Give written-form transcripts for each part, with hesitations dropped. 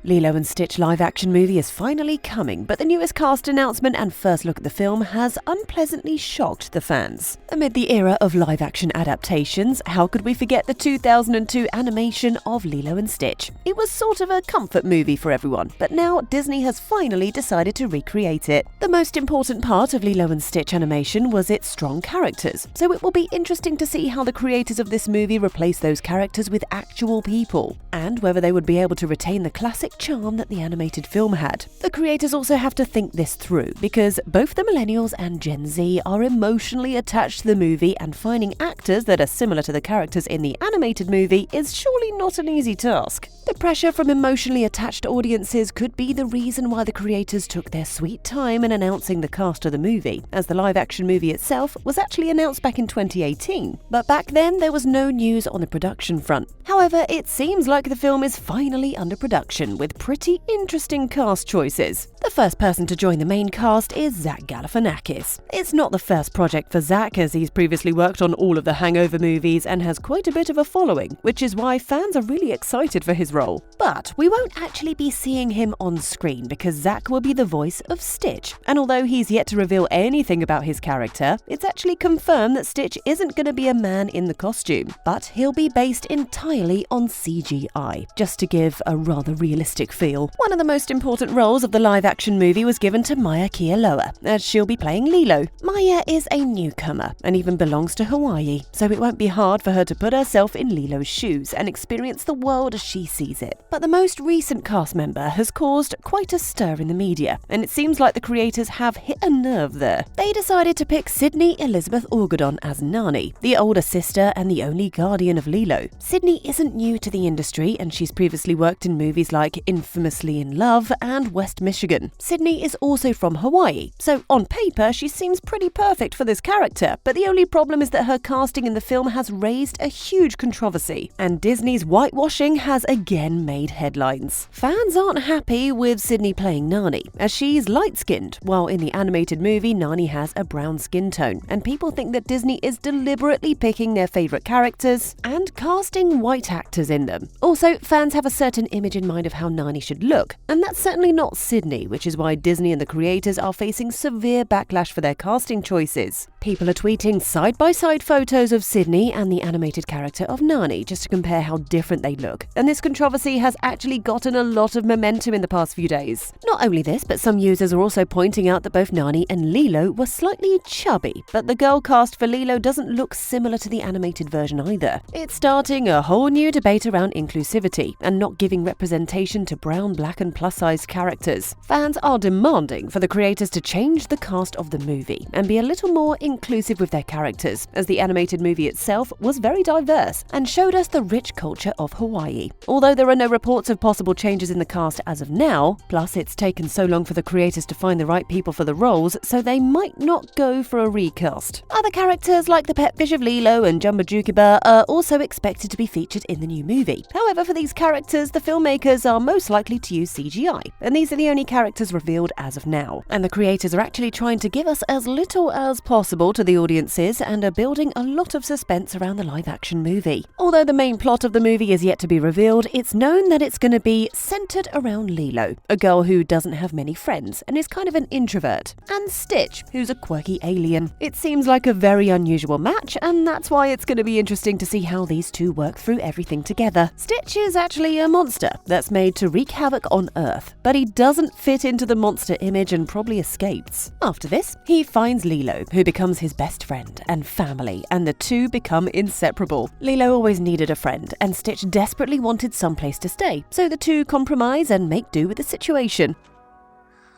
Lilo and Stitch live-action movie is finally coming, but the newest cast announcement and first look at the film has unpleasantly shocked the fans. Amid the era of live-action adaptations, how could we forget the 2002 animation of Lilo and Stitch? It was sort of a comfort movie for everyone, but now Disney has finally decided to recreate it. The most important part of Lilo and Stitch animation was its strong characters, so it will be interesting to see how the creators of this movie replace those characters with actual people, and whether they would be able to retain the classic charm that the animated film had. The creators also have to think this through, because both the millennials and Gen Z are emotionally attached to the movie, and finding actors that are similar to the characters in the animated movie is surely not an easy task. The pressure from emotionally attached audiences could be the reason why the creators took their sweet time in announcing the cast of the movie, as the live-action movie itself was actually announced back in 2018. But back then, there was no news on the production front. However, it seems like the film is finally under production, with pretty interesting cast choices. The first person to join the main cast is Zach Galifianakis. It's not the first project for Zach, as he's previously worked on all of the Hangover movies and has quite a bit of a following, which is why fans are really excited for his role. But we won't actually be seeing him on screen, because Zach will be the voice of Stitch. And although he's yet to reveal anything about his character, it's actually confirmed that Stitch isn't going to be a man in the costume, but he'll be based entirely on CGI, just to give a rather realistic feel. One of the most important roles of the live-action movie was given to Maya Kealoha, as she'll be playing Lilo. Maya is a newcomer and even belongs to Hawaii, so it won't be hard for her to put herself in Lilo's shoes and experience the world as she sees it. But the most recent cast member has caused quite a stir in the media, and it seems like the creators have hit a nerve there. They decided to pick Sydney Elizabeth Orgadon as Nani, the older sister and the only guardian of Lilo. Sydney isn't new to the industry, and she's previously worked in movies like Infamously in Love and West Michigan. Sydney is also from Hawaii, so on paper she seems pretty perfect for this character, but the only problem is that her casting in the film has raised a huge controversy, and Disney's whitewashing has again made headlines. Fans aren't happy with Sydney playing Nani, as she's light-skinned, while in the animated movie Nani has a brown skin tone, and people think that Disney is deliberately picking their favorite characters and casting white actors in them. Also, fans have a certain image in mind of how Nani should look, and that's certainly not Sydney, which is why Disney and the creators are facing severe backlash for their casting choices. People are tweeting side-by-side photos of Sydney and the animated character of Nani just to compare how different they look, and this controversy has actually gotten a lot of momentum in the past few days. Not only this, but some users are also pointing out that both Nani and Lilo were slightly chubby, but the girl cast for Lilo doesn't look similar to the animated version either. It's starting a whole new debate around inclusivity and not giving representation to brown, black and plus-sized characters. Fans are demanding for the creators to change the cast of the movie and be a little more inclusive with their characters, as the animated movie itself was very diverse and showed us the rich culture of Hawaii. Although there are no reports of possible changes in the cast as of now, plus it's taken so long for the creators to find the right people for the roles, so they might not go for a recast. Other characters like the pet fish of Lilo and Jumbo Jukeba are also expected to be featured in the new movie. However, for these characters, the filmmakers are most likely to use CGI, and these are the only characters revealed as of now. And the creators are actually trying to give us as little as possible to the audiences and are building a lot of suspense around the live-action movie. Although the main plot of the movie is yet to be revealed, it's known that it's going to be centered around Lilo, a girl who doesn't have many friends and is kind of an introvert, and Stitch, who's a quirky alien. It seems like a very unusual match, and that's why it's going to be interesting to see how these two work through everything together. Stitch is actually a monster that's made to wreak havoc on Earth, but he doesn't fit into the monster image and probably escapes. After this, he finds Lilo, who becomes his best friend and family, and the two become inseparable. Lilo always needed a friend, and Stitch desperately wanted someplace to stay, so the two compromise and make do with the situation.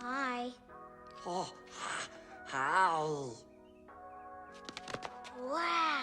Hi. Oh, how? Wow.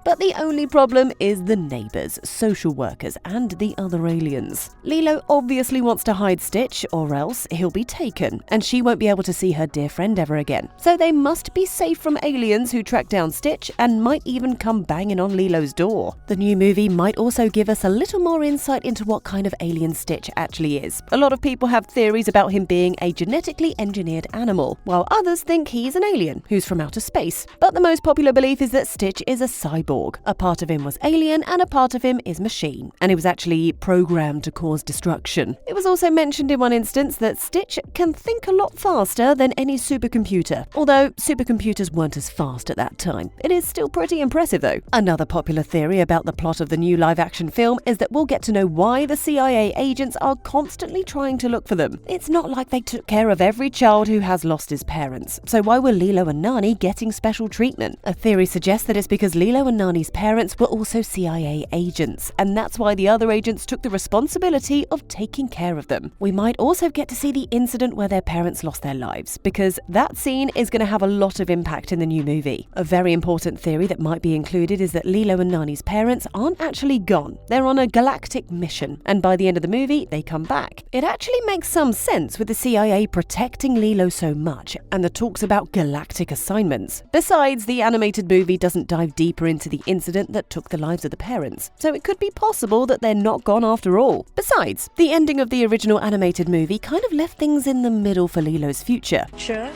But the only problem is the neighbors, social workers, and the other aliens. Lilo obviously wants to hide Stitch, or else he'll be taken, and she won't be able to see her dear friend ever again. So they must be safe from aliens who track down Stitch and might even come banging on Lilo's door. The new movie might also give us a little more insight into what kind of alien Stitch actually is. A lot of people have theories about him being a genetically engineered animal, while others think he's an alien who's from outer space. But the most popular belief is that Stitch is a cyborg, cyborg. A part of him was alien and a part of him is machine, and he was actually programmed to cause destruction. It was also mentioned in one instance that Stitch can think a lot faster than any supercomputer, although supercomputers weren't as fast at that time. It is still pretty impressive though. Another popular theory about the plot of the new live-action film is that we'll get to know why the CIA agents are constantly trying to look for them. It's not like they took care of every child who has lost his parents, so why were Lilo and Nani getting special treatment? A theory suggests that it's because Lilo and Nani's parents were also CIA agents, and that's why the other agents took the responsibility of taking care of them. We might also get to see the incident where their parents lost their lives, because that scene is going to have a lot of impact in the new movie. A very important theory that might be included is that Lilo and Nani's parents aren't actually gone. They're on a galactic mission, and by the end of the movie, they come back. It actually makes some sense with the CIA protecting Lilo so much, and the talks about galactic assignments. Besides, the animated movie doesn't dive deeper into the incident that took the lives of the parents, so it could be possible that they're not gone after all. Besides, the ending of the original animated movie kind of left things in the middle for Lilo's future.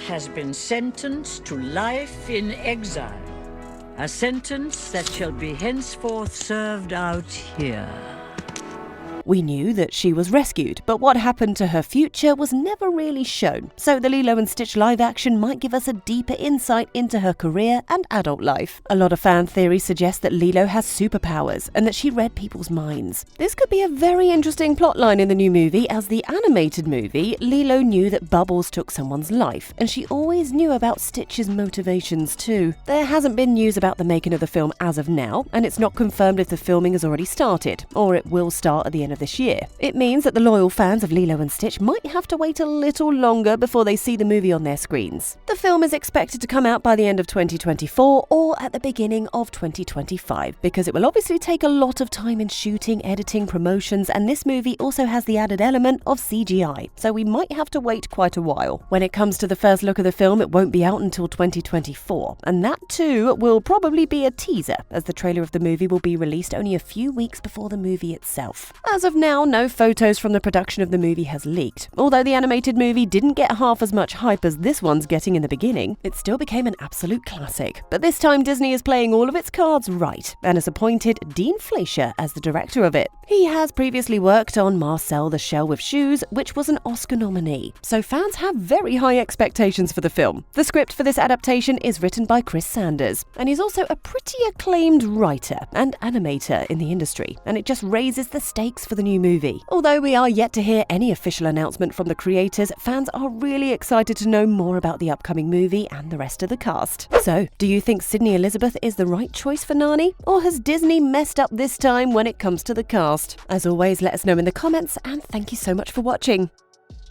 Has been sentenced to life in exile, a sentence that shall be henceforth served out here. We knew that she was rescued, but what happened to her future was never really shown, so the Lilo and Stitch live action might give us a deeper insight into her career and adult life. A lot of fan theories suggest that Lilo has superpowers and that she read people's minds. This could be a very interesting plotline in the new movie, as the animated movie, Lilo knew that Bubbles took someone's life, and she always knew about Stitch's motivations too. There hasn't been news about the making of the film as of now, and it's not confirmed if the filming has already started, or it will start at the end of this year. It means that the loyal fans of Lilo and Stitch might have to wait a little longer before they see the movie on their screens. The film is expected to come out by the end of 2024 or at the beginning of 2025, because it will obviously take a lot of time in shooting, editing, promotions, and this movie also has the added element of CGI, so we might have to wait quite a while. When it comes to the first look of the film, it won't be out until 2024, and that too will probably be a teaser, as the trailer of the movie will be released only a few weeks before the movie itself. As of now, no photos from the production of the movie has leaked. Although the animated movie didn't get half as much hype as this one's getting in the beginning, it still became an absolute classic. But this time Disney is playing all of its cards right and has appointed Dean Fleischer as the director of it. He has previously worked on Marcel the Shell with Shoes, which was an Oscar nominee, so fans have very high expectations for the film. The script for this adaptation is written by Chris Sanders, and he's also a pretty acclaimed writer and animator in the industry, and it just raises the stakes for the new movie. Although we are yet to hear any official announcement from the creators, fans are really excited to know more about the upcoming movie and the rest of the cast. So, do you think Sydney Elizabeth is the right choice for Nani? Or has Disney messed up this time when it comes to the cast? As always, let us know in the comments, and thank you so much for watching.